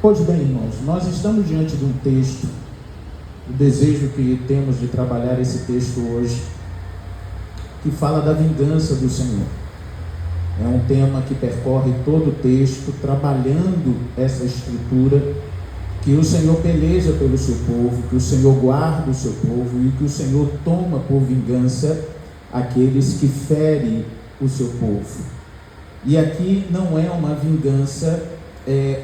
Pois bem, irmãos, nós estamos diante de um texto, o desejo que temos de trabalhar esse texto hoje, que fala da vingança do Senhor. É um tema que percorre todo o texto, trabalhando essa estrutura, que o Senhor peleja pelo seu povo, que o Senhor guarda o seu povo e que o Senhor toma por vingança aqueles que ferem o seu povo. E aqui não é uma vingança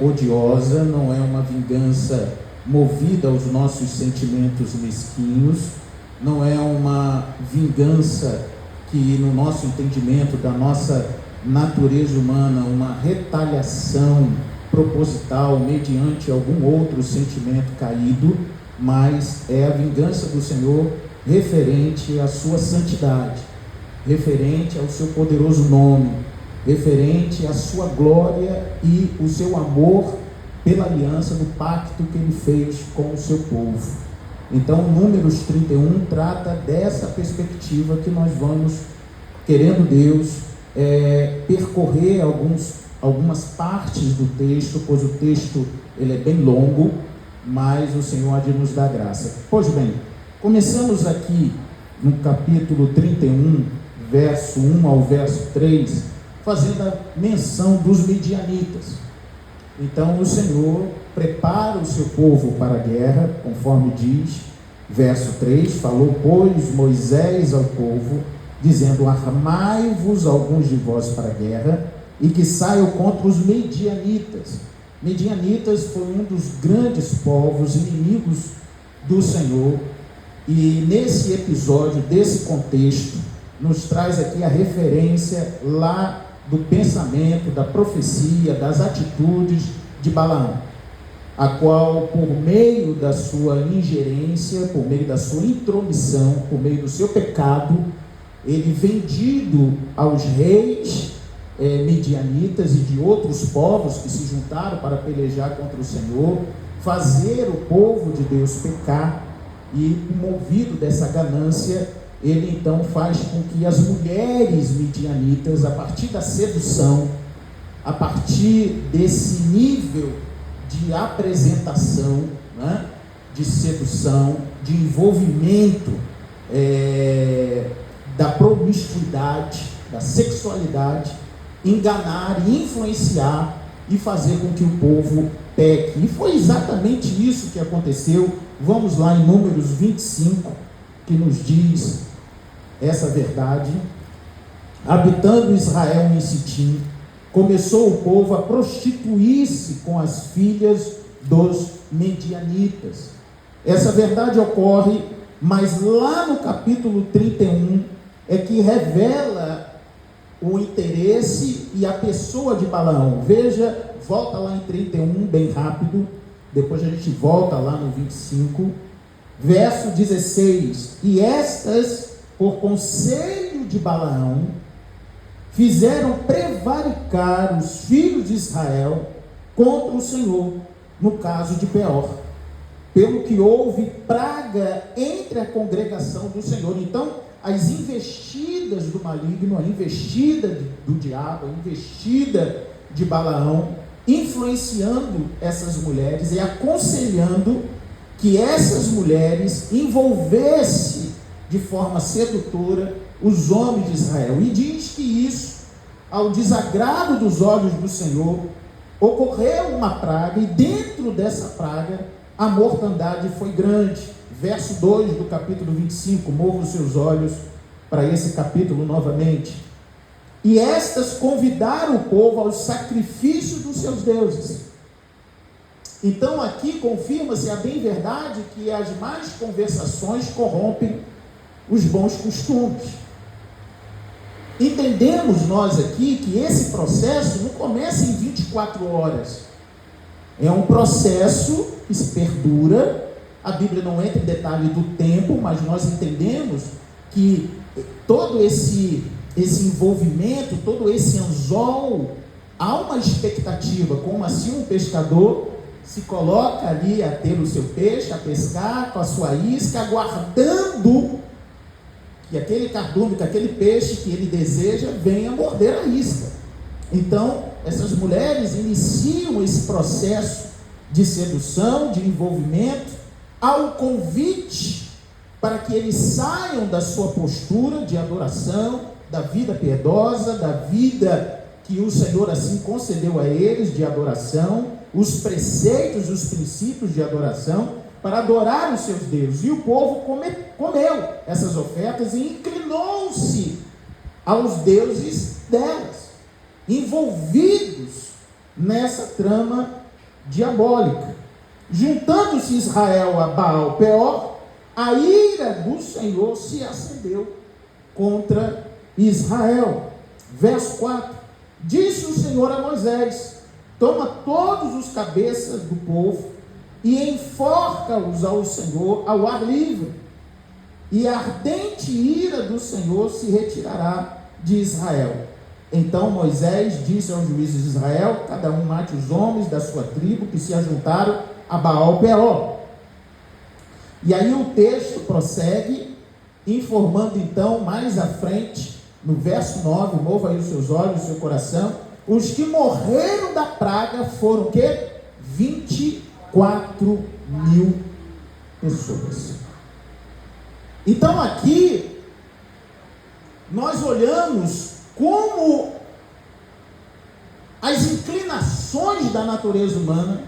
odiosa, não é uma vingança movida aos nossos sentimentos mesquinhos, não é uma vingança que, no nosso entendimento da nossa natureza humana, uma retaliação proposital mediante algum outro sentimento caído, mas é a vingança do Senhor referente à sua santidade, referente ao seu poderoso nome, referente à sua glória e o seu amor pela aliança do pacto que ele fez com o seu povo. Então, Números 31 trata dessa perspectiva que nós vamos, querendo Deus, percorrer algumas partes do texto, pois o texto ele é bem longo, mas o Senhor há de nos dar graça. Pois bem, começamos aqui no capítulo 31, verso 1 ao verso 3, fazendo a menção dos midianitas. Então o Senhor prepara o seu povo para a guerra, conforme diz, verso 3, falou, pois, Moisés ao povo, dizendo, armai-vos alguns de vós para a guerra, e que saiam contra os medianitas. Medianitas foi um dos grandes povos inimigos do Senhor, e nesse episódio, desse contexto, nos traz aqui a referência lá do pensamento, da profecia, das atitudes de Balaão, a qual, por meio da sua ingerência, por meio da sua intromissão, por meio do seu pecado, ele vendido aos reis midianitas e de outros povos que se juntaram para pelejar contra o Senhor, fazer o povo de Deus pecar, e movido dessa ganância, ele então faz com que as mulheres midianitas, a partir da sedução, a partir desse nível de apresentação, né, de sedução, de envolvimento da promiscuidade, da sexualidade, enganar e influenciar e fazer com que o povo peque. E foi exatamente isso que aconteceu. Vamos lá em Números 25, que nos diz essa verdade. Habitando Israel em Sitim, começou o povo a prostituir-se com as filhas dos medianitas. Essa verdade ocorre, mas lá no capítulo 31 é que revela o interesse e a pessoa de Balaão. Veja, volta lá em 31 bem rápido, depois a gente volta lá no 25, verso 16, e estas, por conselho de Balaão, fizeram prevaricar os filhos de Israel contra o Senhor, no caso de Peor, pelo que houve praga entre a congregação do Senhor. Então, as investidas do maligno, a investida do diabo, a investida de Balaão, influenciando essas mulheres e aconselhando que essas mulheres envolvessem de forma sedutora os homens de Israel. E diz que isso, ao desagrado dos olhos do Senhor, ocorreu uma praga, e dentro dessa praga a mortandade foi grande. Verso 2 do capítulo 25, mova os seus olhos para esse capítulo novamente. E estas convidaram o povo aos sacrifícios dos seus deuses. Então aqui confirma-se a bem verdade que as más conversações corrompem os bons costumes. Entendemos nós aqui que esse processo não começa em 24 horas. É um processo que se perdura. A Bíblia não entra em detalhe do tempo, mas nós entendemos que todo esse envolvimento, todo esse anzol, há uma expectativa, como assim um pescador se coloca ali a ter o seu peixe, a pescar com a sua isca, aguardando que aquele cardume, que aquele peixe que ele deseja, venha morder a isca. Então, essas mulheres iniciam esse processo de sedução, de envolvimento, ao convite para que eles saiam da sua postura de adoração, da vida piedosa, da vida que o Senhor assim concedeu a eles de adoração, os preceitos, os princípios de adoração, para adorar os seus deuses. E o povo comeu essas ofertas e inclinou-se aos deuses delas, envolvidos nessa trama diabólica. Juntando-se Israel a Baal-Peor, a ira do Senhor se acendeu contra Israel. Verso 4: disse o Senhor a Moisés: toma todos os cabeças do povo e enforca-os ao Senhor ao ar livre, e a ardente ira do Senhor se retirará de Israel. Então Moisés disse aos juízes de Israel: cada um mate os homens da sua tribo que se ajuntaram a Baal-Peor. E aí o texto prossegue, informando então mais à frente, no verso 9, mova aí os seus olhos, o seu coração, os que morreram da praga foram o quê? 24 mil pessoas. Então aqui, nós olhamos como as inclinações da natureza humana,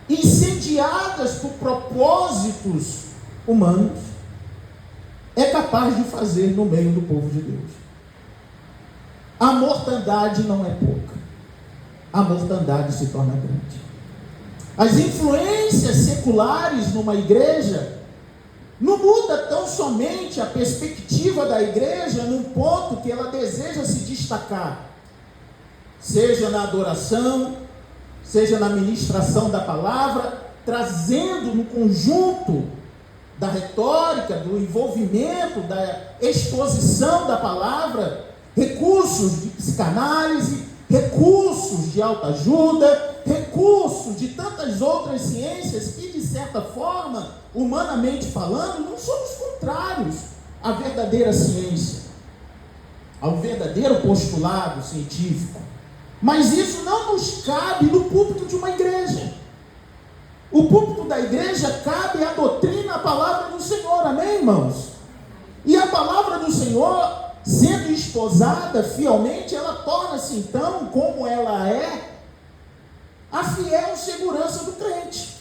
incendiadas por propósitos humanos, é capaz de fazer no meio do povo de Deus. A mortandade não é pouca. A mortandade se torna grande. As influências seculares numa igreja não muda tão somente a perspectiva da igreja num ponto que ela deseja se destacar, seja na adoração, seja na ministração da palavra, trazendo no conjunto da retórica, do envolvimento, da exposição da palavra, recursos de psicanálise, recursos de autoajuda, recursos de tantas outras ciências que, de certa forma, humanamente falando, não somos contrários à verdadeira ciência, ao verdadeiro postulado científico. Mas isso não nos cabe no púlpito de uma igreja. O púlpito da igreja cabe a doutrina, a palavra do Senhor, amém, irmãos? E a palavra do Senhor, sendo esposada fielmente, ela torna-se então, como ela é, a fiel segurança do crente.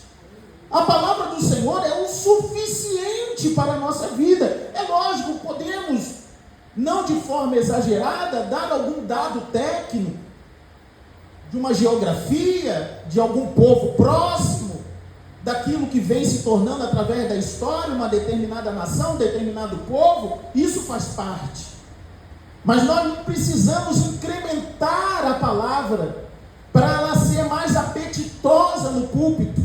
A palavra do Senhor é o suficiente para a nossa vida. É lógico, podemos, não de forma exagerada, dar algum dado técnico, de uma geografia, de algum povo próximo, daquilo que vem se tornando através da história, uma determinada nação, um determinado povo, isso faz parte. Mas nós precisamos incrementar a palavra para ela ser mais apetitosa no púlpito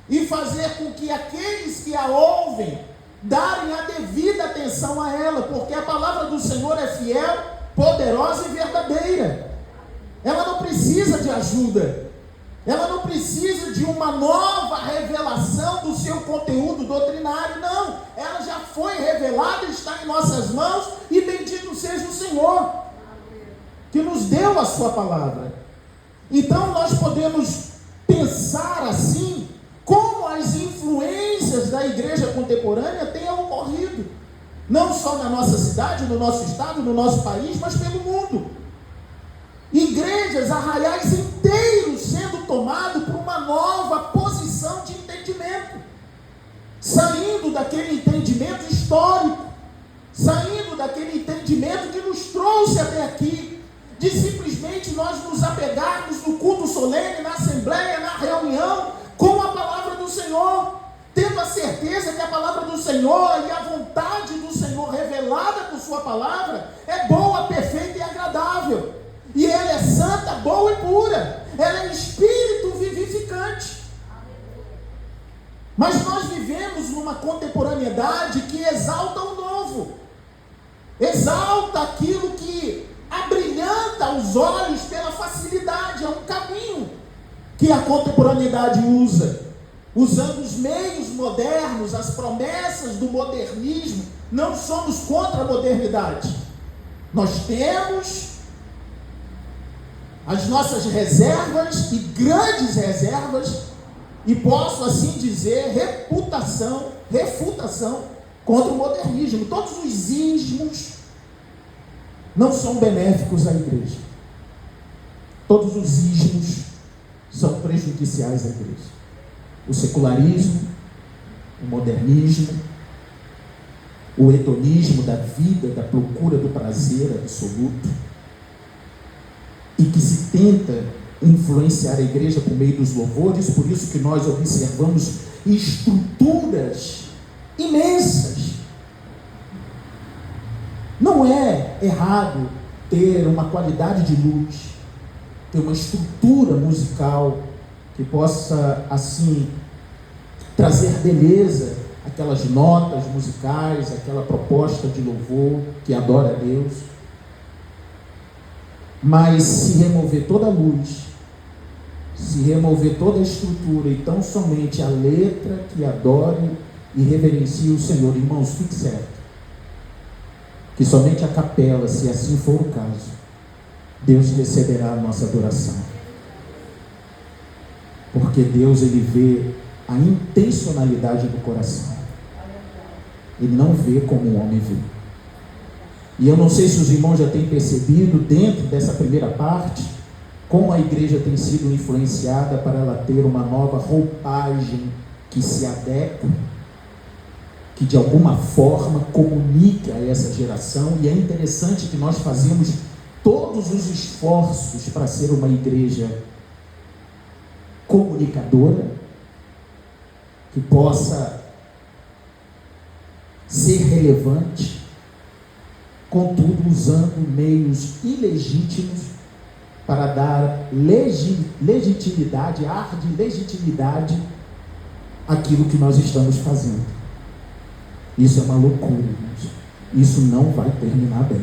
e fazer com que aqueles que a ouvem darem a devida atenção a ela, porque a palavra do Senhor é fiel, poderosa e verdadeira. Ela não precisa de ajuda, ela não precisa de uma nova revelação do seu conteúdo doutrinário, não. Ela já foi revelada, está em nossas mãos, e bendito seja o Senhor, que nos deu a sua palavra. Então nós podemos pensar assim, como as influências da igreja contemporânea têm ocorrido, não só na nossa cidade, no nosso estado, no nosso país, mas pelo mundo. Igrejas, arraiais inteiros sendo tomados por uma nova posição de entendimento, saindo daquele entendimento histórico, saindo daquele entendimento que nos trouxe até aqui, de simplesmente nós nos apegarmos no culto solene, na assembleia, na reunião, com a palavra do Senhor, tendo a certeza que a palavra do Senhor e a vontade do Senhor revelada por sua palavra é boa, perfeita e agradável. E ela é santa, boa e pura. Ela é espírito vivificante. Mas nós vivemos numa contemporaneidade que exalta o novo, exalta aquilo que abrilhanta os olhos pela facilidade. É um caminho que a contemporaneidade usa, usando os meios modernos, as promessas do modernismo. Não somos contra a modernidade. Nós temos as nossas reservas, e grandes reservas, e posso assim dizer, refutação contra o modernismo. Todos os ismos não são benéficos à igreja. Todos os ismos são prejudiciais à igreja. O secularismo, o modernismo, o hedonismo da vida, da procura do prazer absoluto, e que se tenta influenciar a igreja por meio dos louvores. Por isso que nós observamos estruturas imensas. Não é errado ter uma qualidade de luz, ter uma estrutura musical que possa, assim, trazer beleza, aquelas notas musicais, aquela proposta de louvor que adora a Deus. Mas se remover toda a luz, se remover toda a estrutura, e tão somente a letra que adore e reverencie o Senhor, irmãos, fique certo que somente a capela, se assim for o caso, Deus receberá a nossa adoração. Porque Deus, ele vê a intencionalidade do coração. Ele não vê como o homem vê. E eu não sei se os irmãos já têm percebido, dentro dessa primeira parte, como a igreja tem sido influenciada para ela ter uma nova roupagem que se adequa, que de alguma forma comunica a essa geração. E é interessante que nós fazemos todos os esforços para ser uma igreja comunicadora, que possa ser relevante, contudo usando meios ilegítimos para dar legitimidade, ar de legitimidade àquilo que nós estamos fazendo. Isso é uma loucura, irmãos. Isso não vai terminar bem.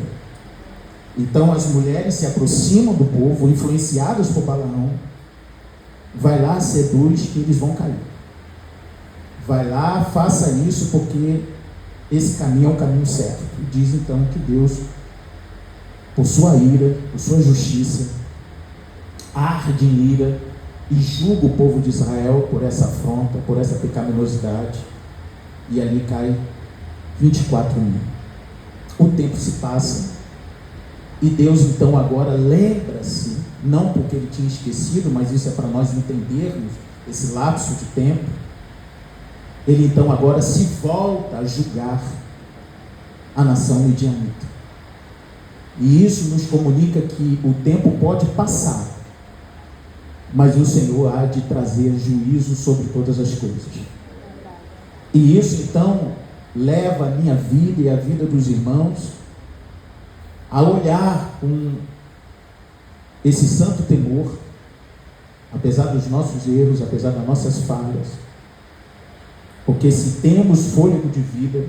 Então as mulheres se aproximam do povo, influenciadas por Balaão. Vai lá, seduz, que eles vão cair. Vai lá, faça isso, porque esse caminho é o caminho certo. E diz então que Deus, por sua ira, por sua justiça, arde em ira e julga o povo de Israel por essa afronta, por essa pecaminosidade. E ali cai 24 mil. O tempo se passa e Deus então agora lembra-se, não porque ele tinha esquecido, mas isso é para nós entendermos esse lapso de tempo. Ele então agora se volta a julgar a nação midianita. E isso nos comunica que o tempo pode passar, mas o Senhor há de trazer juízo sobre todas as coisas. E isso então leva a minha vida e a vida dos irmãos a olhar com esse santo temor, apesar dos nossos erros, apesar das nossas falhas, porque se temos fôlego de vida,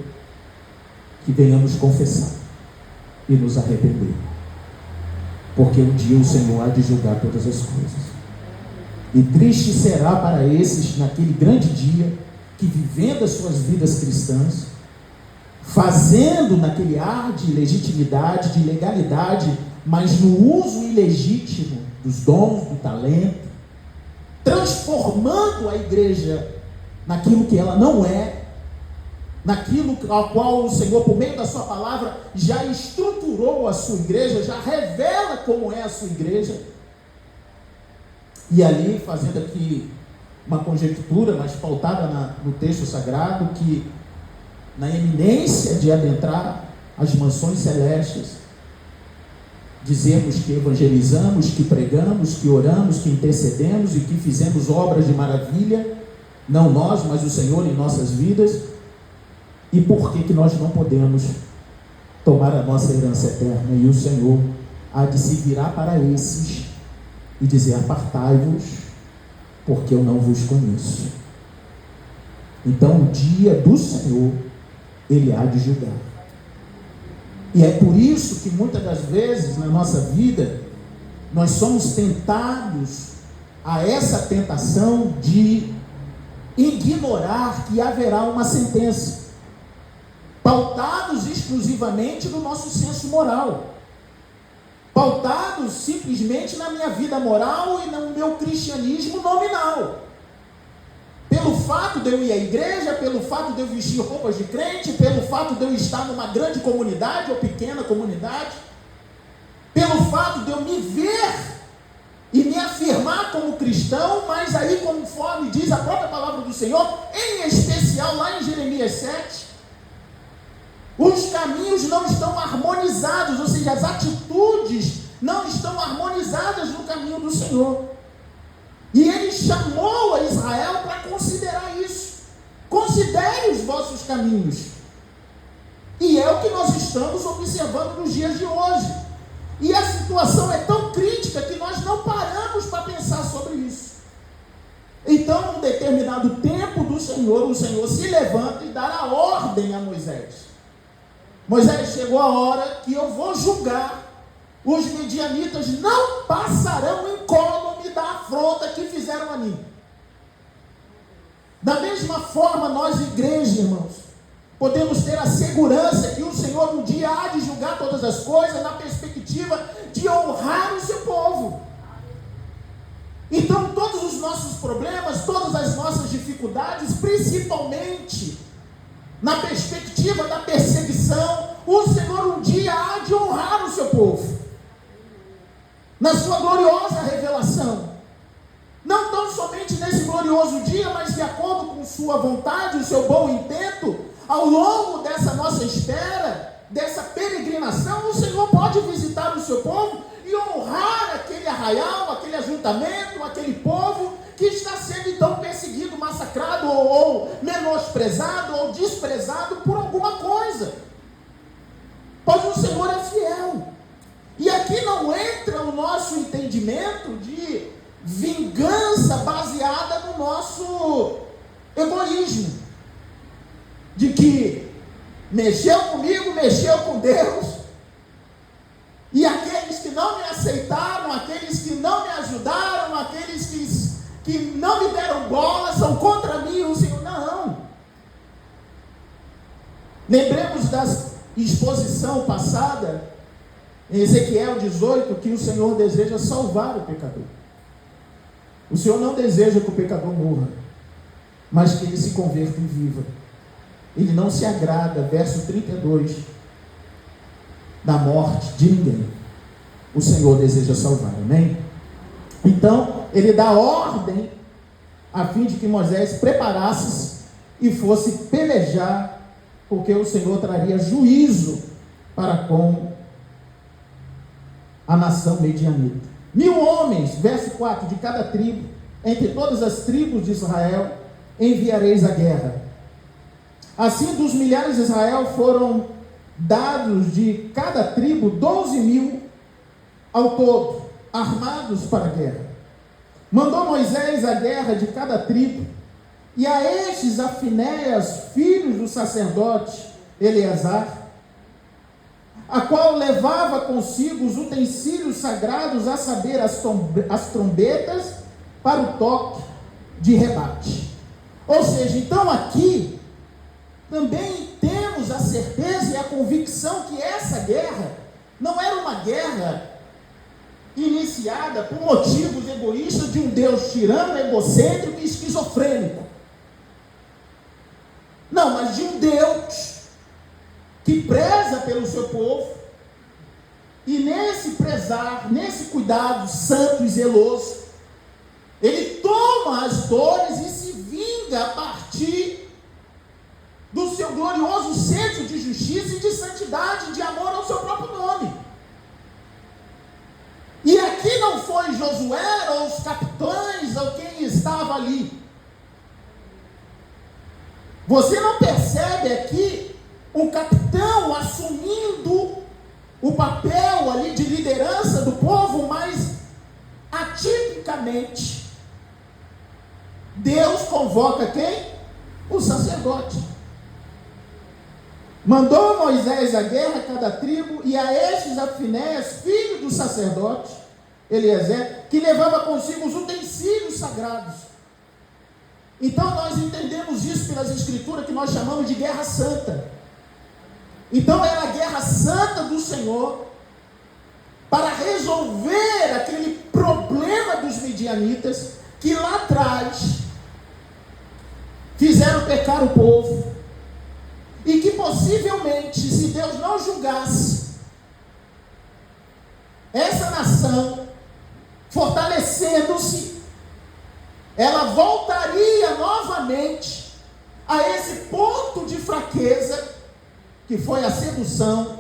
que venhamos confessar e nos arrepender, porque um dia o Senhor há de julgar todas as coisas. E triste será para esses naquele grande dia, que vivendo as suas vidas cristãs, fazendo naquele ar de legitimidade, de legalidade, mas no uso ilegítimo dos dons, do talento, transformando a igreja naquilo que ela não é, naquilo ao qual o Senhor, por meio da sua palavra, já estruturou a sua igreja, já revela como é a sua igreja. E ali, fazendo aqui uma conjectura, mas pautada no texto sagrado, que na eminência de adentrar as mansões celestes, dizemos que evangelizamos, que pregamos, que oramos, que intercedemos e que fizemos obras de maravilha, não nós, mas o Senhor em nossas vidas. E por que nós não podemos tomar a nossa herança eterna? E o Senhor há de se virar para esses e dizer: apartai-vos, porque eu não vos conheço. Então o dia do Senhor, ele há de julgar. E é por isso que muitas das vezes na nossa vida nós somos tentados a essa tentação de ignorar que haverá uma sentença, pautados exclusivamente no nosso senso moral, pautados simplesmente na minha vida moral e no meu cristianismo nominal. fato de eu ir à igreja, pelo fato de eu vestir roupas de crente, pelo fato de eu estar numa grande comunidade ou pequena comunidade, pelo fato de eu me ver e me afirmar como cristão, mas aí, conforme diz a própria palavra do Senhor, em especial lá em Jeremias 7, os caminhos não estão harmonizados, ou seja, as atitudes não estão harmonizadas no caminho do Senhor. E ele chamou a Israel para considerar isso. Considere os vossos caminhos. E é o que nós estamos observando nos dias de hoje. E a situação é tão crítica que nós não paramos para pensar sobre isso. Então, num determinado tempo do Senhor, o Senhor se levanta e dá a ordem a Moisés. Moisés, chegou a hora que eu vou julgar. Os medianitas não passarão incólume da afronta que fizeram a mim. Da mesma forma, nós, igreja, irmãos, podemos ter a segurança que o Senhor um dia há de julgar todas as coisas na perspectiva de honrar o seu povo. Então, todos os nossos problemas, todas as nossas dificuldades, principalmente na perspectiva da perseguição, o Senhor um dia há de honrar o seu povo. Na sua gloriosa revelação, não tão somente nesse glorioso dia, mas de acordo com sua vontade, o seu bom intento, ao longo dessa nossa espera, dessa peregrinação, o Senhor pode visitar o seu povo e honrar aquele arraial, aquele ajuntamento, aquele povo que está sendo então perseguido, massacrado, ou menosprezado, ou desprezado por alguma coisa. Pois o Senhor é fiel. E aqui não entra o nosso entendimento de vingança baseada no nosso egoísmo. De que mexeu comigo, mexeu com Deus. E aqueles que não me aceitaram, aqueles que não me ajudaram, aqueles que não me deram bola, são contra mim, o Senhor. Não. Lembremos da exposição passada, em Ezequiel 18, que o Senhor deseja salvar o pecador. O Senhor não deseja que o pecador morra, mas que ele se converta e viva. Ele não se agrada, verso 32, da morte de ninguém. O Senhor deseja salvar, amém? Então, ele dá ordem a fim de que Moisés preparasse e fosse pelejar, porque o Senhor traria juízo para com a nação medianita. 1000 homens, verso 4, de cada tribo, entre todas as tribos de Israel, enviareis a guerra. Assim, dos milhares de Israel foram dados de cada tribo 12.000 ao todo, armados para a guerra. Mandou Moisés a guerra de cada tribo, e a estes, a Finéias, filhos do sacerdote Eleazar, a qual levava consigo os utensílios sagrados, a saber, as trombetas, para o toque de rebate. Ou seja, então aqui também temos a certeza e a convicção que essa guerra não era uma guerra iniciada por motivos egoístas de um Deus tirano, egocêntrico e esquizofrênico. Não, mas de um Deus que preza pelo seu povo, e nesse prezar, nesse cuidado santo e zeloso, ele toma as dores e se vinga a partir do seu glorioso senso de justiça e de santidade, de amor ao seu próprio nome. E aqui não foi Josué ou os capitães ou quem estava ali. Você não percebe aqui um capitão assumindo o papel ali de liderança do povo, mas atipicamente Deus convoca quem? O sacerdote. Mandou Moisés a guerra a cada tribo, e a estes a Finéias, filho do sacerdote Eliezer, que levava consigo os utensílios sagrados. Então nós entendemos isso pelas escrituras, que nós chamamos de guerra santa. Então era a guerra santa do Senhor, para resolver aquele problema dos midianitas, que lá atrás pecar o povo, e que possivelmente, se Deus não julgasse essa nação, fortalecendo-se, ela voltaria novamente a esse ponto de fraqueza, que foi a sedução,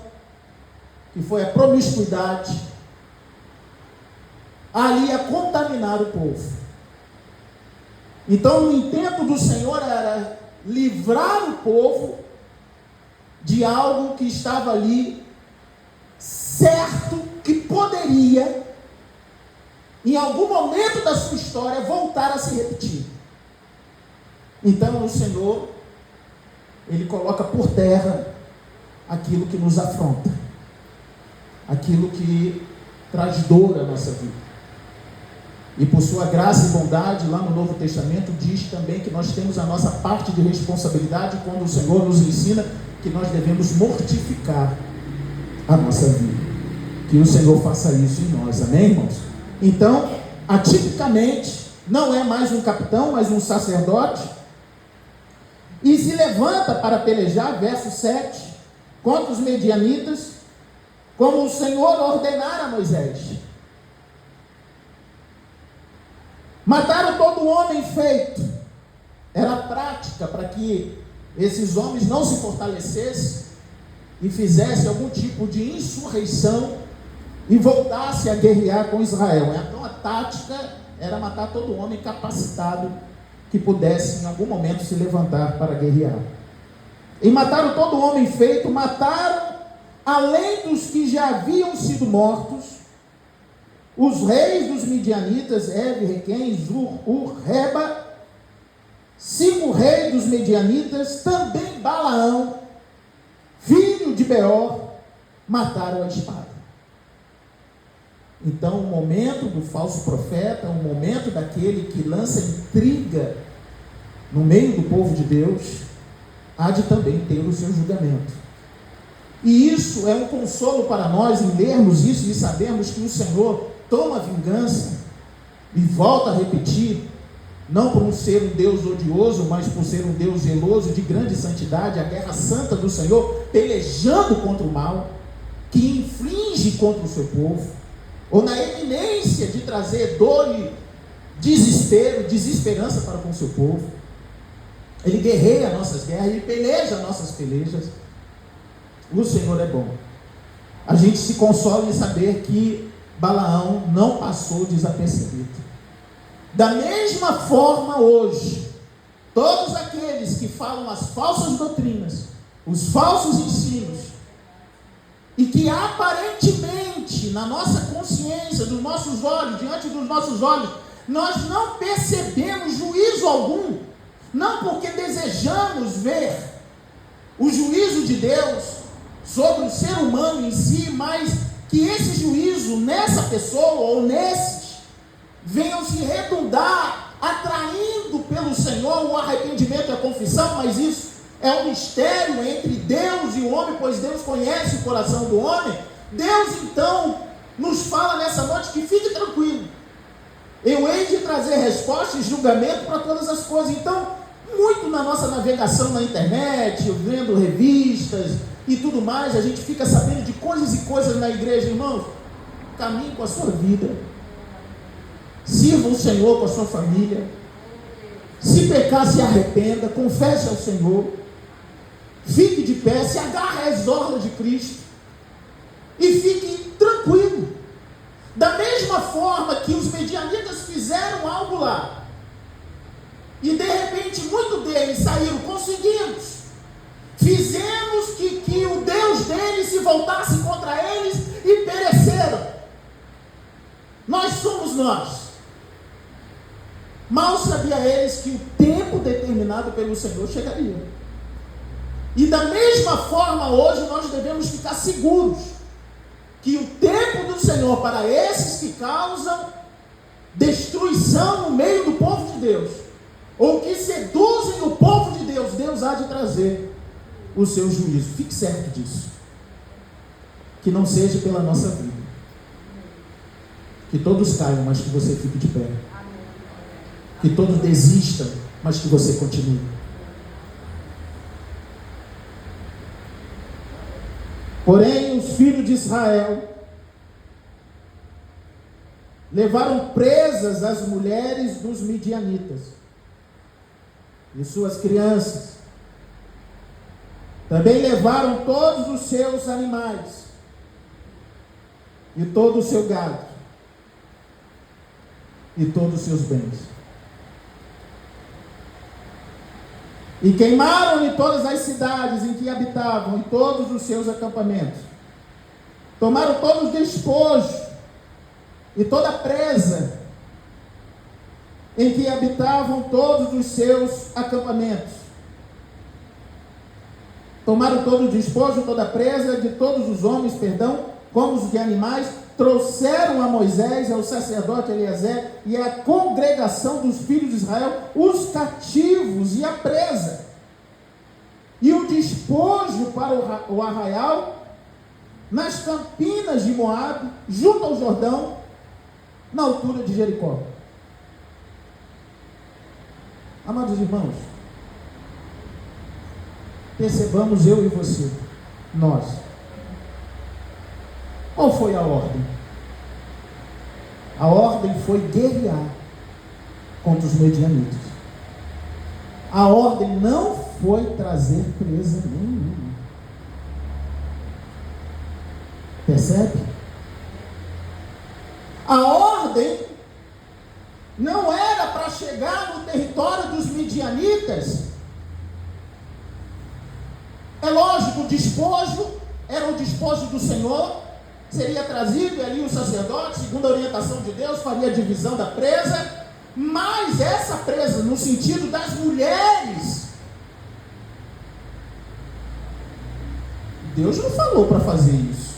que foi a promiscuidade, ali a contaminar o povo. Então o intento do Senhor era livrar o povo de algo que estava ali, certo que poderia, em algum momento da sua história, voltar a se repetir. Então o Senhor, Ele coloca por terra aquilo que nos afronta, aquilo que traz dor à nossa vida. E por sua graça e bondade, lá no Novo Testamento, diz também que nós temos a nossa parte de responsabilidade quando o Senhor nos ensina que nós devemos mortificar a nossa vida. Que o Senhor faça isso em nós, amém, irmãos? Então, atipicamente, não é mais um capitão, mas um sacerdote, e se levanta para pelejar, verso 7, contra os medianitas, como o Senhor ordenara a Moisés. Mataram todo homem feito. Era prática para que esses homens não se fortalecessem e fizessem algum tipo de insurreição e voltassem a guerrear com Israel. Então a tática era matar todo homem capacitado que pudesse em algum momento se levantar para guerrear. E mataram todo homem feito, mataram, além dos que já haviam sido mortos, os reis dos midianitas, Ev, Requém, Zur, Reba, 5 reis dos midianitas, também Balaão, filho de Beor, mataram a espada. Então o momento do falso profeta, o momento daquele que lança intriga no meio do povo de Deus, há de também ter o seu julgamento. E isso é um consolo para nós em lermos isso e sabermos que o Senhor toma vingança e volta a repetir, não por ser um Deus odioso, mas por ser um Deus zeloso, de grande santidade, a guerra santa do Senhor, pelejando contra o mal, que inflige contra o seu povo, ou na eminência de trazer dor e desespero, desesperança para com o seu povo. Ele guerreia nossas guerras, ele peleja nossas pelejas. O Senhor é bom. A gente se consola em saber que Balaão não passou desapercebido. Da mesma forma hoje, todos aqueles que falam as falsas doutrinas, os falsos ensinos, e que aparentemente na nossa consciência, dos nossos olhos, diante dos nossos olhos, nós não percebemos juízo algum, não porque desejamos ver o juízo de Deus sobre o ser humano em si, mas que esse juízo nessa pessoa ou nesses venham se redundar, atraindo pelo Senhor o arrependimento e a confissão, mas isso é um mistério entre Deus e o homem, pois Deus conhece o coração do homem. Deus então nos fala nessa noite que fique tranquilo, eu hei de trazer resposta e julgamento para todas as coisas. Então, muito na nossa navegação na internet, vendo revistas e tudo mais, a gente fica sabendo de coisas e coisas na igreja. Irmãos, caminhe com a sua vida, sirva o Senhor com a sua família, se pecar, se arrependa, confesse ao Senhor, fique de pé, se agarre às orlas de Cristo e fique tranquilo. Da mesma forma que os medianitas fizeram algo lá, e de repente muitos deles saíram, conseguimos, fizemos que o Deus deles se voltasse contra eles e pereceram. Nós somos nós. Mal sabia eles que o tempo determinado pelo Senhor chegaria. E da mesma forma hoje nós devemos ficar seguros que o tempo do Senhor para esses que causam destruição no meio do povo de Deus, ou que seduzem o povo de Deus, Deus há de trazer o seu juízo. Fique certo disso. Que não seja pela nossa vida. Que todos caiam, mas que você fique de pé. Que todos desistam, mas que você continue. Porém, os filhos de Israel levaram presas as mulheres dos midianitas e suas crianças. Também levaram todos os seus animais e todo o seu gado e todos os seus bens. E queimaram-lhe todas as cidades em que habitavam e todos os seus acampamentos. Tomaram todos os despojos e toda a presa em que habitavam todos os seus acampamentos. Tomaram todo o despojo, toda a presa de todos os homens, como os de animais, trouxeram a Moisés, ao sacerdote Eleazar e à congregação dos filhos de Israel os cativos e a presa, e o despojo para o arraial, nas campinas de Moabe, junto ao Jordão, na altura de Jericó. Amados irmãos, percebamos, eu e você, nós, qual foi a ordem? A ordem foi guerrear contra os medianitas. A ordem não foi trazer presa nenhuma. Percebe? A ordem não era para chegar no território dos midianitas. É lógico, o despojo era o despojo do Senhor, seria trazido, e ali o sacerdote, segundo a orientação de Deus, faria a divisão da presa, mas essa presa, no sentido das mulheres, Deus não falou para fazer isso.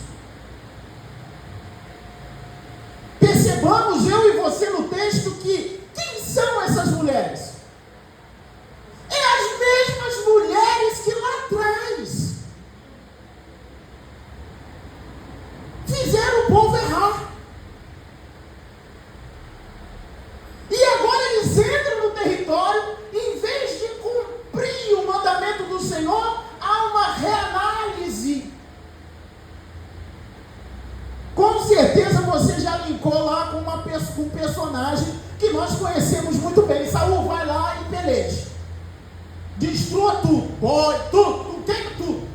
Percebamos, eu e você, no texto, que quem são essas mulheres? É as mesmas mulheres que lá atrás fizeram o povo errar. E agora eles entram no território, em vez de cumprir o mandamento do Senhor, há uma reanálise. Com certeza você já linkou lá com um personagem que nós conhecemos muito bem. Saul vai lá e peleja. Destrua tudo, tudo, queima tudo.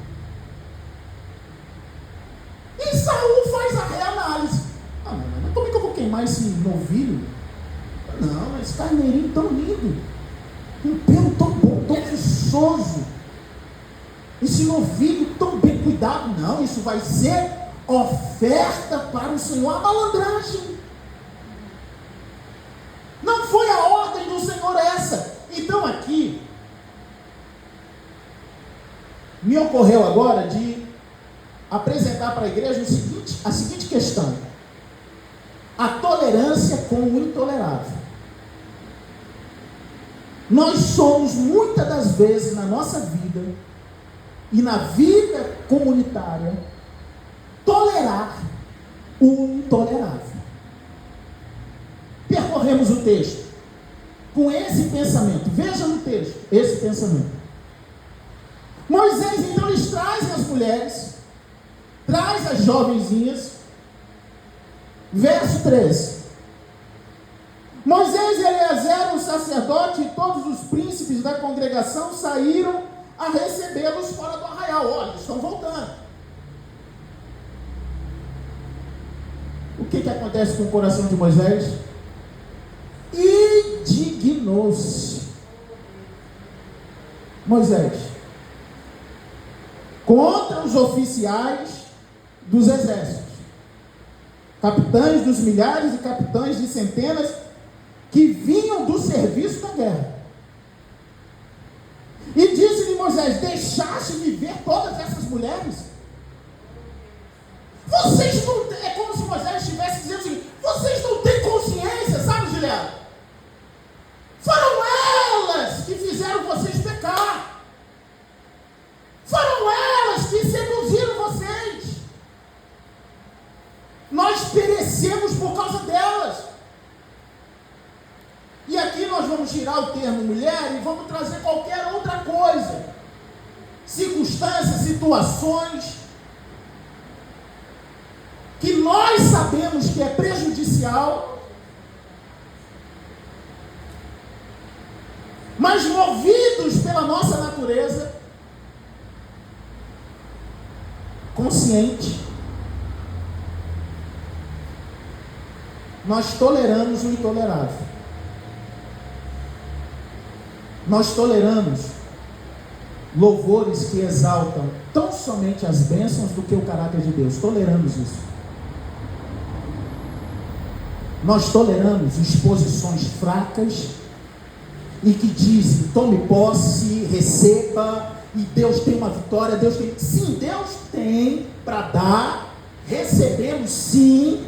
E Saul faz a reanálise. Mas como é que eu vou queimar esse novilho? Não, esse carneirinho tão lindo, um pelo tão bom, tão viçoso, esse novilho tão bem cuidado. Não, isso vai ser oferta para o Senhor. A malandragem. Não foi a ordem do Senhor essa. Então aqui me ocorreu agora de apresentar para a igreja a seguinte questão: a tolerância com o intolerável. Nós somos, muitas das vezes na nossa vida e na vida comunitária, tolerar o intolerável. Percorremos o texto com esse pensamento. Veja no texto esse pensamento. Moisés, então, eles trazem as mulheres, traz as jovenzinhas. Verso 13. Moisés e Eleazar, o sacerdote, e todos os príncipes da congregação saíram a recebê-los fora do arraial. Olha, eles estão voltando. O que acontece com o coração de Moisés? Indignou-se Moisés contra os oficiais dos exércitos, capitães dos milhares e capitães de centenas, que vinham do serviço da guerra. E disse-lhe Moisés: deixaste-me ver todas essas mulheres? Vocês não têm, é como se Moisés estivesse dizendo assim: vocês não têm consciência, sabe, Juliana? Foram elas que fizeram vocês pecar. Foram elas que seduziram vocês. Nós perecemos por causa delas. E aqui nós vamos tirar o termo mulher e vamos trazer qualquer outra coisa. Circunstâncias, situações nós sabemos que é prejudicial, mas movidos pela nossa natureza, consciente, nós toleramos o intolerável. Nós toleramos louvores que exaltam tão somente as bênçãos do que o caráter de Deus. Toleramos isso. Nós toleramos exposições fracas e que dizem: tome posse, receba, e Deus tem uma vitória. Deus tem. Sim, Deus tem para dar. Recebemos sim,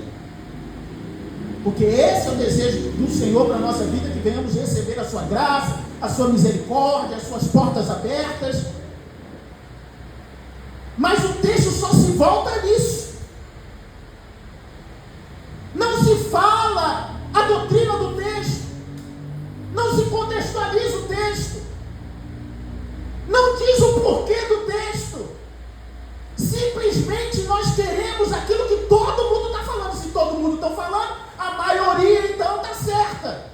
porque esse é o desejo do Senhor para a nossa vida, que venhamos receber a sua graça, a sua misericórdia, as suas portas abertas. Mas o texto só se volta nisso. Não se fala a doutrina do texto, não se contextualiza o texto, não diz o porquê do texto. Simplesmente nós queremos aquilo que todo mundo está falando. Se todo mundo está falando, a maioria então está certa.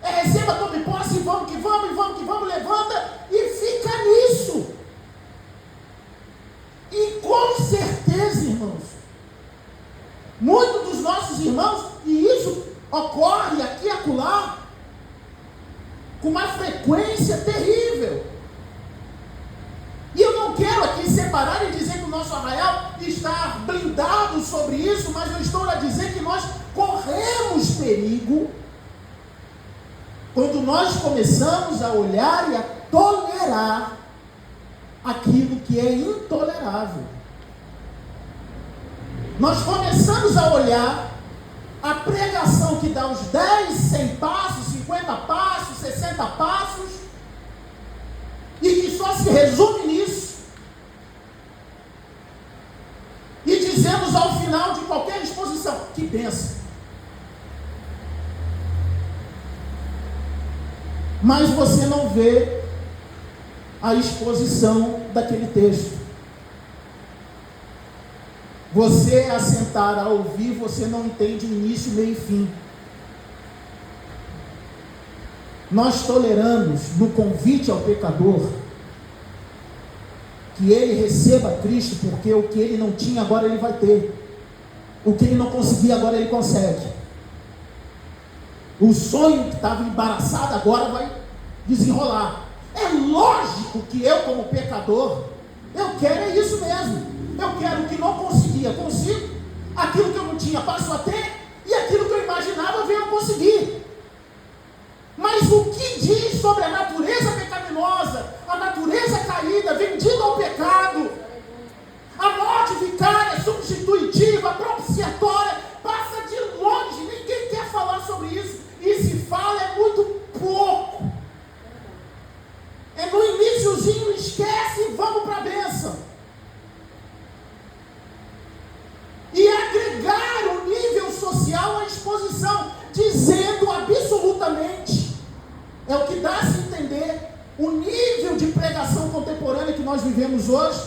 Receba, tome posse, vamos que vamos, levanta e fica nisso. E com certeza, irmãos, muitos dos nossos irmãos, e isso ocorre aqui e acolá, com uma frequência terrível. E eu não quero aqui separar e dizer que o nosso arraial está blindado sobre isso, mas eu estou a dizer que nós corremos perigo quando nós começamos a olhar e a tolerar aquilo que é intolerável. Nós começamos a olhar a pregação que dá os 10, 100 passos, 50 passos, 60 passos, e que só se resume nisso, e dizemos ao final de qualquer exposição: que bênção. Mas você não vê a exposição daquele texto. Você assentar a ouvir, você não entende início, meio e fim. Nós toleramos no convite ao pecador que ele receba Cristo, porque o que ele não tinha agora ele vai ter, o que ele não conseguia agora ele consegue. O sonho que estava embaraçado agora vai desenrolar. É lógico que eu, como pecador, eu quero é isso mesmo. Eu quero o que não conseguia, consigo. Aquilo que eu não tinha, passo a ter. E aquilo que eu imaginava, eu venho a conseguir. Mas o que diz sobre a natureza pecaminosa, a natureza caída, vendida ao pecado, a morte vicária, substitutiva, propiciatória, passa de longe. Ninguém quer falar sobre isso. E se fala é muito pouco. É no iniciozinho, esquece e vamos para a bênção. E agregar o nível social à exposição, dizendo absolutamente, é o que dá a se entender, o nível de pregação contemporânea que nós vivemos hoje,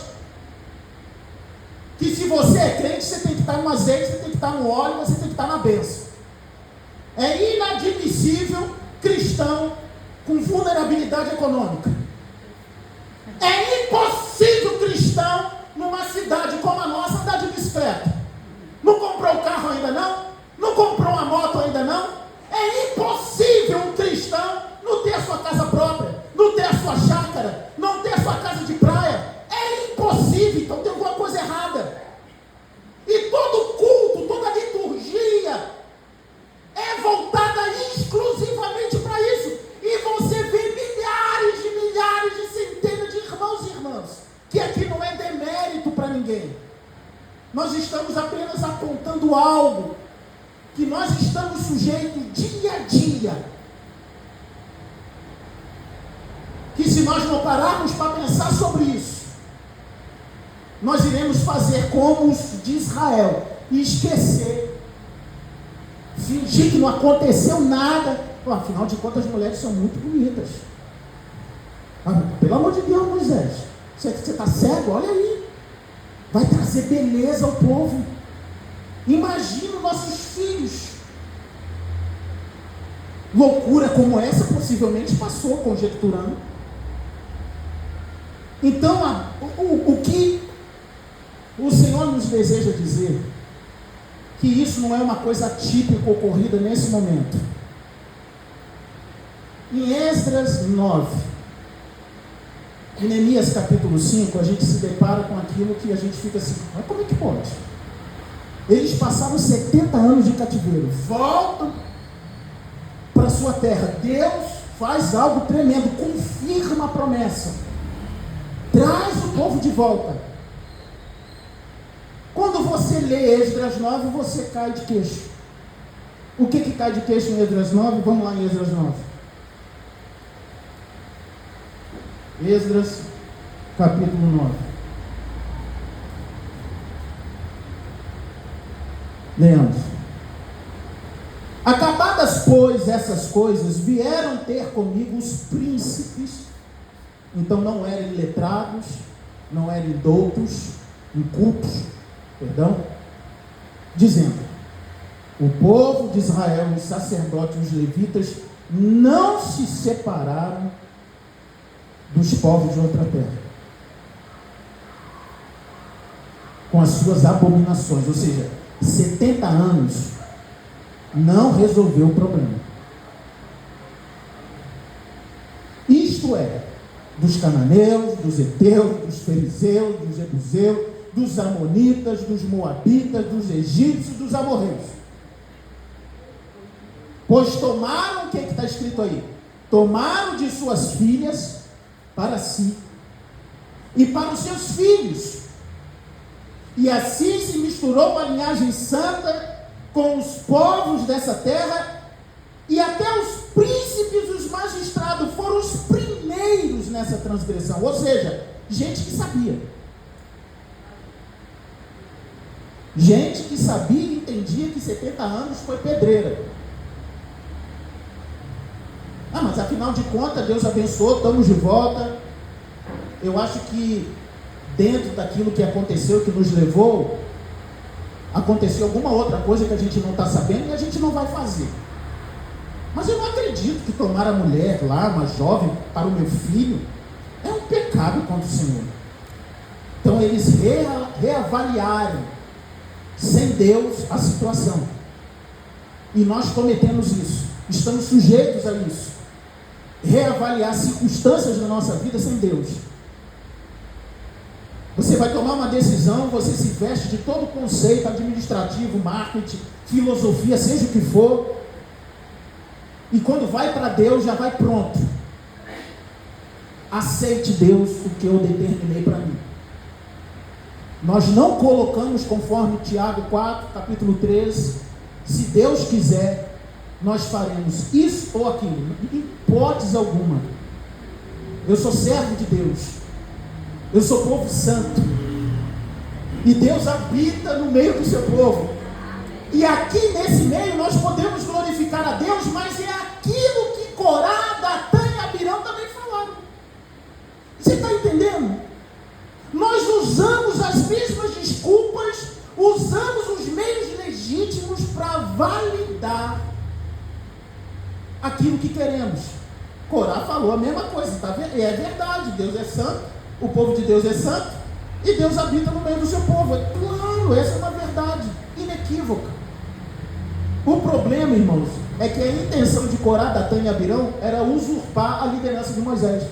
que se você é crente, você tem que estar no azeite, você tem que estar no óleo, você tem que estar na bênção. É inadmissível cristão com vulnerabilidade econômica. É impossível cristão numa cidade como a nossa andar de bicicleta. Não comprou o carro ainda não? Não comprou uma moto ainda não? É impossível um cristão não ter a sua casa própria, não ter a sua chácara, não ter a sua casa de praia. É impossível, então tem alguma coisa errada. E todo culto, toda liturgia é voltada exclusivamente para isso. E você vê milhares de centenas de irmãos e irmãs, que aqui não é demérito para ninguém. Nós estamos apenas apontando algo que nós estamos sujeitos dia a dia. Que se nós não pararmos para pensar sobre isso, nós iremos fazer como os de Israel e esquecer, fingir que não aconteceu nada. Afinal de contas, as mulheres são muito bonitas. Pelo amor de Deus, Moisés, você está cego? Olha aí, vai trazer beleza ao povo. Imagina nossos filhos. Loucura como essa possivelmente passou, conjecturando. Então, o que o Senhor nos deseja dizer, que isso não é uma coisa típica ocorrida nesse momento. Em Esdras 9, em Neemias capítulo 5, a gente se depara com aquilo que a gente fica assim, mas como é que pode? Eles passaram 70 anos de cativeiro, voltam para a sua terra, Deus faz algo tremendo, confirma a promessa, traz o povo de volta. Quando você lê Esdras 9, você cai de queixo. O que cai de queixo em Esdras 9? Vamos lá em Esdras 9. Esdras, capítulo 9. Leamos. Acabadas, pois, essas coisas, vieram ter comigo os príncipes. Então não eram iletrados, não eram doutos, incultos, dizendo: o povo de Israel, os sacerdotes e os levitas não se separaram dos povos de outra terra, com as suas abominações. Ou seja, 70 anos não resolveu o problema. Isto é, dos cananeus, dos heteus, dos fariseus, dos jebuseus, dos amonitas, dos moabitas, dos egípcios, dos amorreus. Pois tomaram, o que está escrito aí? Tomaram de suas filhas para si e para os seus filhos, e assim se misturou a linhagem santa com os povos dessa terra, e até os príncipes, os magistrados foram os primeiros nessa transgressão. Ou seja, gente que sabia, gente que sabia e entendia que 70 anos foi pedreira. Mas afinal de contas Deus abençoou, estamos de volta. Eu acho que dentro daquilo que aconteceu, que nos levou, aconteceu alguma outra coisa que a gente não está sabendo e a gente não vai fazer. Mas eu não acredito que tomar a mulher lá, uma jovem, para o meu filho, é um pecado contra o Senhor. Então eles reavaliaram, sem Deus, a situação. E nós cometemos isso, estamos sujeitos a isso. Reavaliar circunstâncias da nossa vida sem Deus. Você vai tomar uma decisão, você se veste de todo conceito administrativo, marketing, filosofia, seja o que for, e quando vai para Deus, já vai pronto. Aceite, Deus, o que eu determinei para mim. Nós não colocamos, conforme Tiago 4, capítulo 13, se Deus quiser, nós faremos isso ou aquilo, em hipótese alguma. Eu sou servo de Deus, eu sou povo santo, e Deus habita no meio do seu povo, e aqui nesse meio nós podemos glorificar a Deus, mas é aquilo que Corá, Datã e Abirão também falaram. Você está entendendo? Nós usamos as mesmas desculpas, usamos os meios legítimos para validar aquilo que queremos. Corá falou a mesma coisa, tá vendo? É verdade, Deus é santo, o povo de Deus é santo, e Deus habita no meio do seu povo. É claro, essa é uma verdade inequívoca. O problema, irmãos, é que a intenção de Corá, Datã e Abirão era usurpar a liderança de Moisés,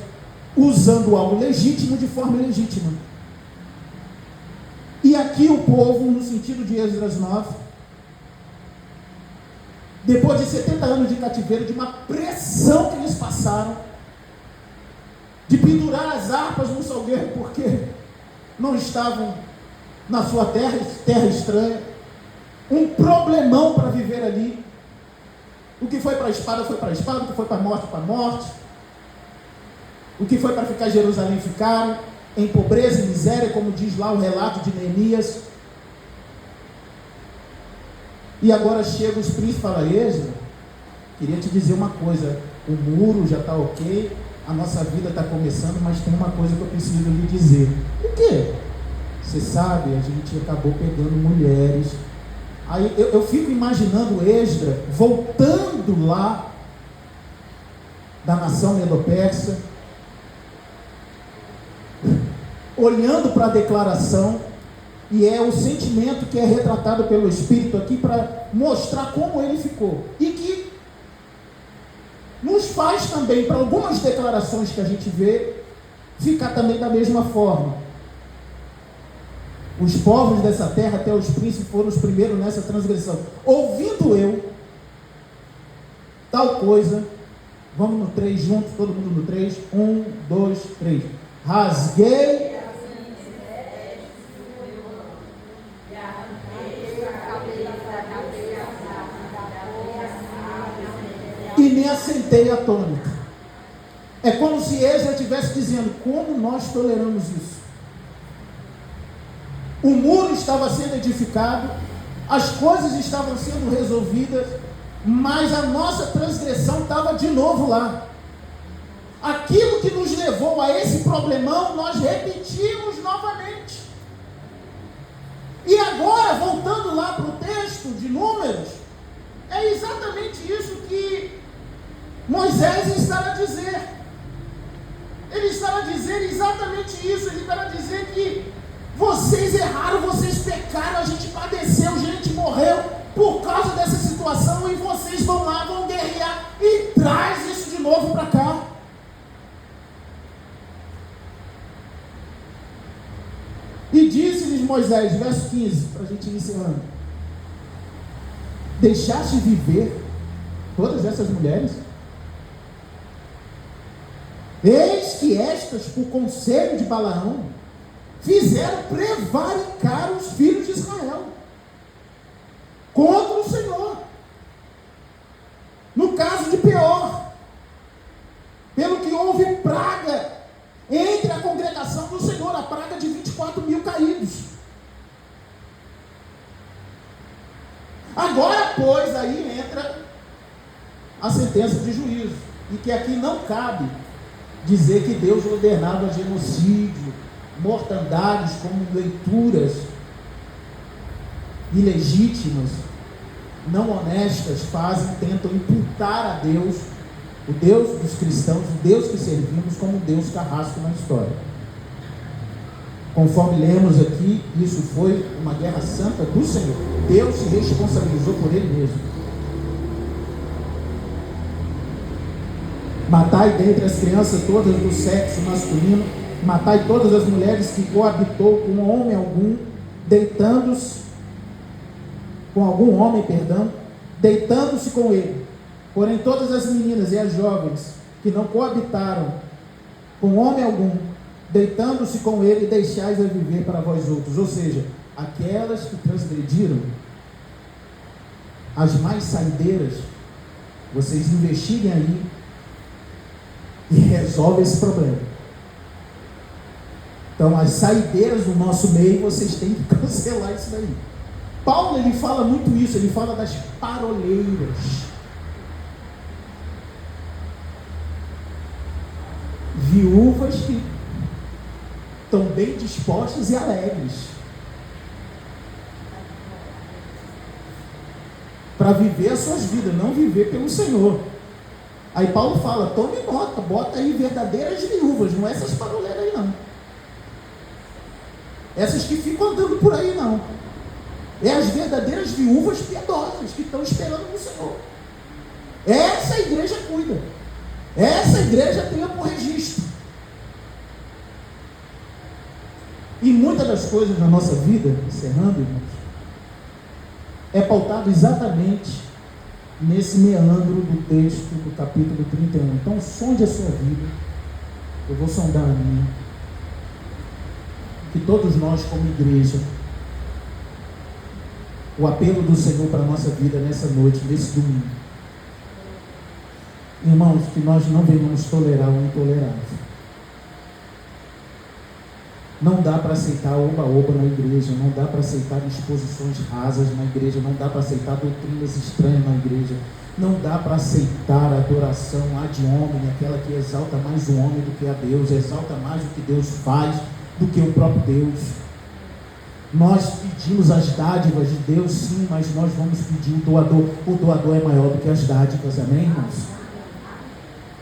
usando algo legítimo de forma ilegítima. E aqui o povo, no sentido de Esdras 9, depois de 70 anos de cativeiro, de uma pressão que eles passaram, de pendurar as harpas no salgueiro, porque não estavam na sua terra estranha, um problemão para viver ali. O que foi para a espada foi para a espada, o que foi para a morte, o que foi para ficar em Jerusalém ficaram, em pobreza e miséria, como diz lá o relato de Neemias. E agora chega os príncipes e falam: Esdras, queria te dizer uma coisa, o muro já está ok, a nossa vida está começando, mas tem uma coisa que eu preciso lhe dizer. O quê? Você sabe, a gente acabou pegando mulheres Aí eu fico imaginando Esdras voltando lá da nação medo-persa, olhando para a declaração, e é o sentimento que é retratado pelo Espírito aqui para mostrar como ele ficou, e que nos faz também, para algumas declarações que a gente vê, ficar também da mesma forma. Os povos dessa terra, até os príncipes, foram os primeiros nessa transgressão. Ouvindo eu tal coisa, vamos no 3 juntos, todo mundo no 3, 1, 2, 3. Rasguei e me assentei atônito. É como se Esdras estivesse dizendo: como nós toleramos isso? O muro estava sendo edificado, as coisas estavam sendo resolvidas, mas a nossa transgressão estava de novo lá. Aquilo que nos levou a esse problemão, nós repetimos novamente. E agora, voltando lá para o texto de Números, é exatamente isso que Moisés está a dizer. Ele está a dizer exatamente isso. Ele está a dizer que vocês erraram, vocês pecaram, a gente padeceu, gente morreu por causa dessa situação, e vocês vão lá, vão guerrear e traz isso de novo para cá. E disse-lhes Moisés, verso 15, para a gente ir encerrando: deixaste viver todas essas mulheres? Eis que estas, por conselho de Balaão, fizeram prevaricar os filhos de Israel contra o Senhor. No caso de Peor, pelo que houve praga entre a congregação do Senhor, a praga de 24.000 caídos. Agora, pois, aí entra a sentença de juízo, e que aqui não cabe dizer que Deus ordenava genocídio, mortandades, como leituras ilegítimas, não honestas fazem, tentam imputar a Deus, o Deus dos cristãos, o Deus que servimos, como um Deus carrasco na história. Conforme lemos aqui, isso foi uma guerra santa do Senhor. Deus se responsabilizou por ele mesmo. Matai dentre as crianças todas do sexo masculino, matai todas as mulheres que coabitou com homem algum, deitando-se com algum homem, deitando-se com ele. Porém, todas as meninas e as jovens que não coabitaram com homem algum, deitando-se com ele, deixais a viver para vós outros. Ou seja, aquelas que transgrediram, as mais saideiras, vocês investiguem aí e resolvem esse problema. Então, as saideiras do nosso meio, vocês têm que cancelar isso daí. Paulo, ele fala muito isso, ele fala das paroleiras. Viúvas que estão bem dispostas e alegres para viver as suas vidas, não viver pelo Senhor. Aí Paulo fala, tome nota, bota aí verdadeiras viúvas, não essas paroleiras aí não. Essas que ficam andando por aí não. É as verdadeiras viúvas piedosas que estão esperando no Senhor. Essa igreja cuida. Essa igreja tem por registro. E muitas das coisas na nossa vida, encerrando, irmãos, é pautado exatamente nesse meandro do texto do capítulo 31. Então sonde a sua vida, eu vou sondar a minha, que todos nós como igreja, o apelo do Senhor para a nossa vida nessa noite, nesse domingo, irmãos, que nós não venhamos tolerar o intolerável. Não dá para aceitar oba-oba na igreja, não dá para aceitar exposições rasas na igreja, não dá para aceitar doutrinas estranhas na igreja, não dá para aceitar a adoração ad hominem, aquela que exalta mais o homem do que a Deus, exalta mais o que Deus faz do que o próprio Deus. Nós pedimos as dádivas de Deus, sim, mas nós vamos pedir o doador. O doador é maior do que as dádivas, amém, irmãos?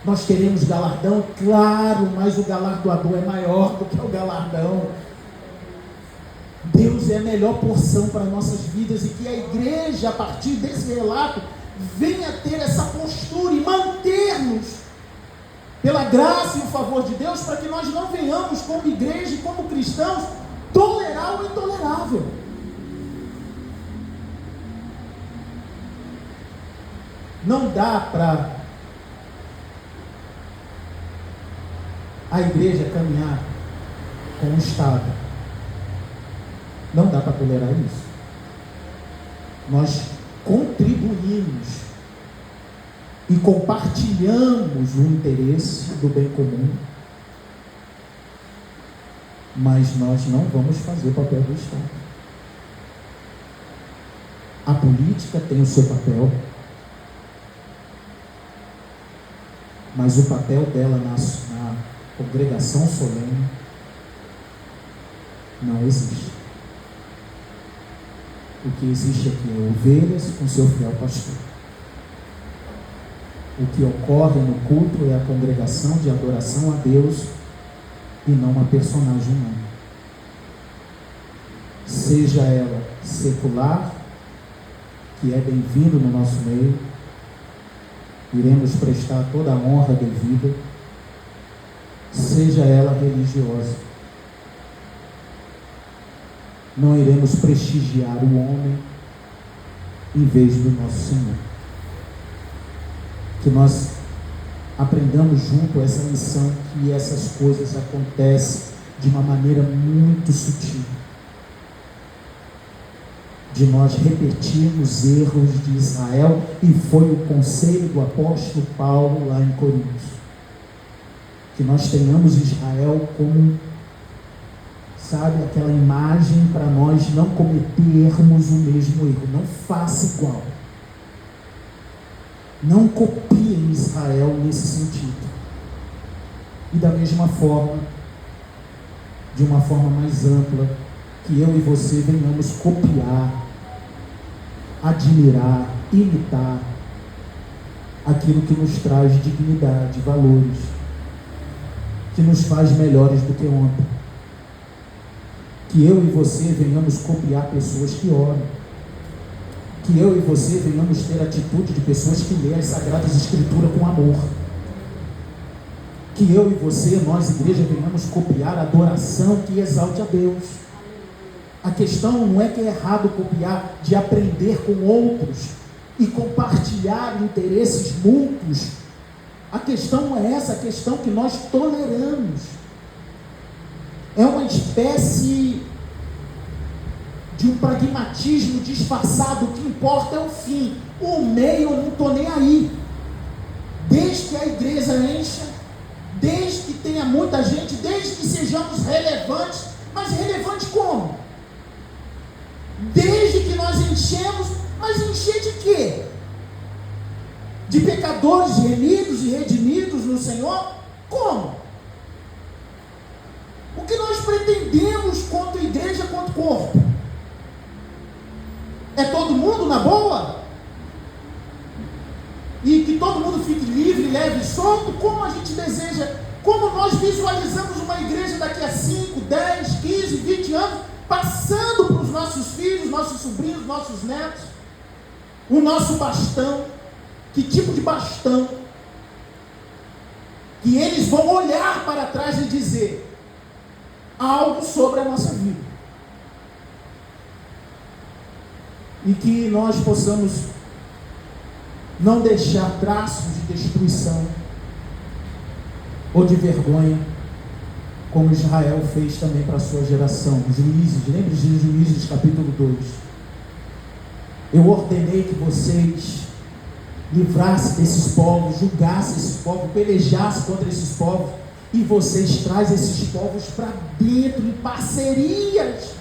Nós queremos galardão, claro, mas o galardoador é maior do que o galardão. Deus é a melhor porção para nossas vidas, e que a igreja, a partir desse relato, venha ter essa postura e manter-nos pela graça e o favor de Deus, para que nós não venhamos como igreja e como cristãos tolerar o intolerável. Não dá para a igreja caminhar com o Estado. Não dá para tolerar isso. Nós contribuímos e compartilhamos o interesse do bem comum, mas nós não vamos fazer o papel do Estado. A política tem o seu papel, mas o papel dela na congregação solene não existe. O que existe aqui é ovelhas com seu fiel pastor. O que ocorre no culto é a congregação de adoração a Deus e não uma personagem humana. Seja ela secular, que é bem-vindo no nosso meio, iremos prestar toda a honra devida, seja ela religiosa, não iremos prestigiar o homem em vez do nosso Senhor. Que nós aprendamos junto essa lição, que essas coisas acontecem de uma maneira muito sutil, de nós repetirmos erros de Israel, e foi o conselho do apóstolo Paulo lá em Coríntios, que nós tenhamos Israel como, sabe, aquela imagem para nós não cometermos o mesmo erro. Não faça igual. Não copiem Israel nesse sentido. E da mesma forma, de uma forma mais ampla, que eu e você venhamos copiar, admirar, imitar aquilo que nos traz dignidade, valores, que nos faz melhores do que ontem. Que eu e você venhamos copiar pessoas que oram. Que eu e você venhamos ter a atitude de pessoas que lêem as Sagradas Escrituras com amor. Que eu e você, nós, igreja, venhamos copiar a adoração que exalte a Deus. A questão não é que é errado copiar, de aprender com outros e compartilhar interesses mútuos. A questão não é essa, a questão que nós toleramos. É uma espécie de um pragmatismo disfarçado. O que importa é o fim. O meio eu não estou nem aí. Desde que a igreja encha, desde que tenha muita gente, desde que sejamos relevantes. Mas relevante como? Desde que nós enchemos, mas encher de quê? De pecadores remidos e redimidos no Senhor? Como? O que nós pretendemos quanto igreja, quanto corpo? É todo mundo na boa? E que todo mundo fique livre, leve e solto? Como a gente deseja, como nós visualizamos uma igreja daqui a 5, 10, 15, 20 anos, passando para os nossos filhos, nossos sobrinhos, nossos netos, o nosso bastão? Que tipo de bastão? Que eles vão olhar para trás e dizer algo sobre a nossa vida. E que nós possamos não deixar traços de destruição ou de vergonha, como Israel fez também para a sua geração. Juízes, lembre de Juízes capítulo 2. Eu ordenei que vocês livrassem desses povos, julgassem esses povos, pelejassem contra esses povos, e vocês trazem esses povos para dentro em parcerias.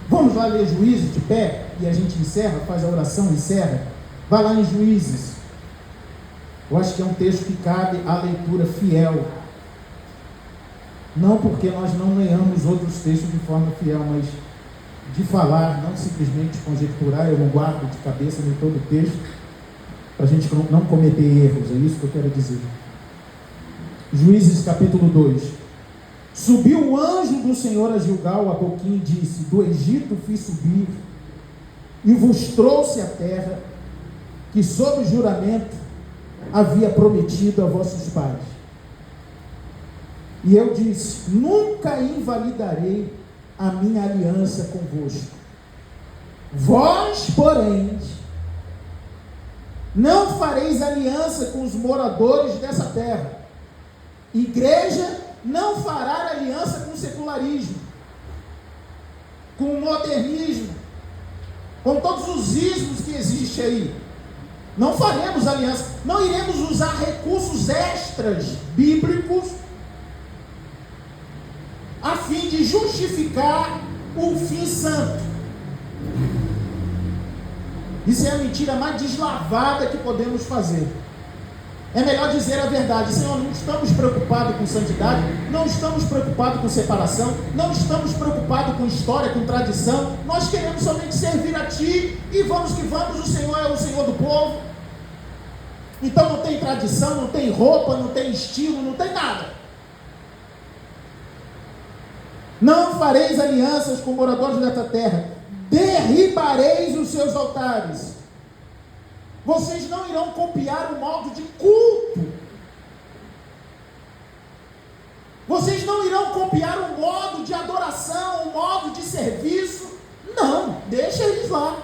Vamos lá ler Juízes de pé e a gente encerra, faz a oração e encerra. Vai lá em Juízes. Eu acho que é um texto que cabe à leitura fiel. Não porque nós não leiamos outros textos de forma fiel, mas de falar, não simplesmente conjecturar. Eu não guardo de cabeça nem todo o texto, para a gente não cometer erros, é isso que eu quero dizer. Juízes capítulo 2. Subiu o anjo do Senhor a Gilgal, a Boquim, e disse: do Egito fiz subir, e vos trouxe a terra, que sob juramento havia prometido a vossos pais. E eu disse: nunca invalidarei a minha aliança convosco. Vós, porém, não fareis aliança com os moradores dessa terra. Igreja não fará aliança com o secularismo, com o modernismo, com todos os ismos que existem aí. Não faremos aliança, não iremos usar recursos extras bíblicos a fim de justificar o fim santo. Isso é a mentira mais deslavada que podemos fazer. É melhor dizer a verdade: Senhor, não estamos preocupados com santidade, não estamos preocupados com separação, não estamos preocupados com história, com tradição, nós queremos somente servir a Ti, e vamos que vamos, o Senhor é o Senhor do povo. Então não tem tradição, não tem roupa, não tem estilo, não tem nada. Não fareis alianças com moradores desta terra, derribareis os seus altares. Vocês não irão copiar o modo de culto. Vocês não irão copiar o modo de adoração, o modo de serviço. Não, deixa eles lá.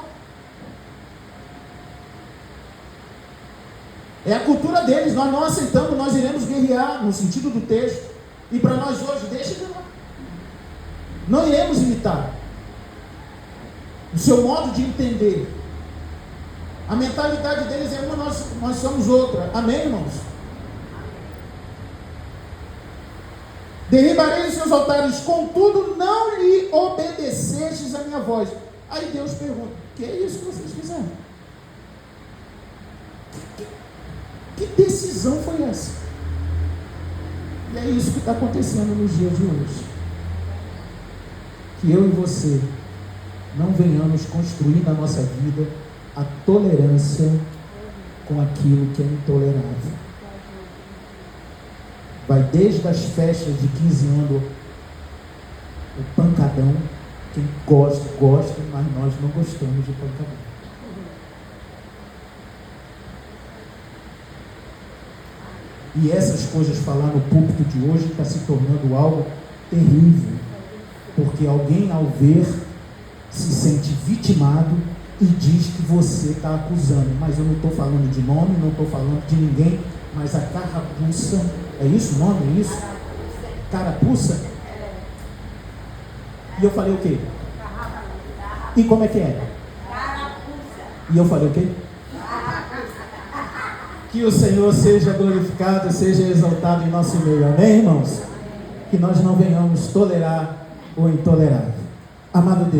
É a cultura deles, nós não aceitamos, nós iremos guerrear, no sentido do texto. E para nós hoje, deixa eles lá. Não iremos imitar o seu modo de entender. A mentalidade deles é uma, nós somos outra. Amém, irmãos? Derribarei os seus altares, contudo não lhe obedecestes a minha voz. Aí Deus pergunta: que é isso que vocês fizeram? Que decisão foi essa? E é isso que está acontecendo nos dias de hoje. Que eu e você não venhamos construir na nossa vida a tolerância com aquilo que é intolerável. Vai desde as festas de 15 anos, o pancadão. Quem gosta, mas nós não gostamos de pancadão. E essas coisas, falar no púlpito de hoje, está se tornando algo terrível, porque alguém, ao ver, se sente vitimado e diz que você está acusando. Mas eu não estou falando de nome, não estou falando de ninguém, mas a carapuça, é isso o nome? É isso? Carapuça? E eu falei o quê? E como é que é? E eu falei o quê? Que o Senhor seja glorificado, seja exaltado em nosso meio. Amém, irmãos? Que nós não venhamos tolerar o intolerável. Amado Deus,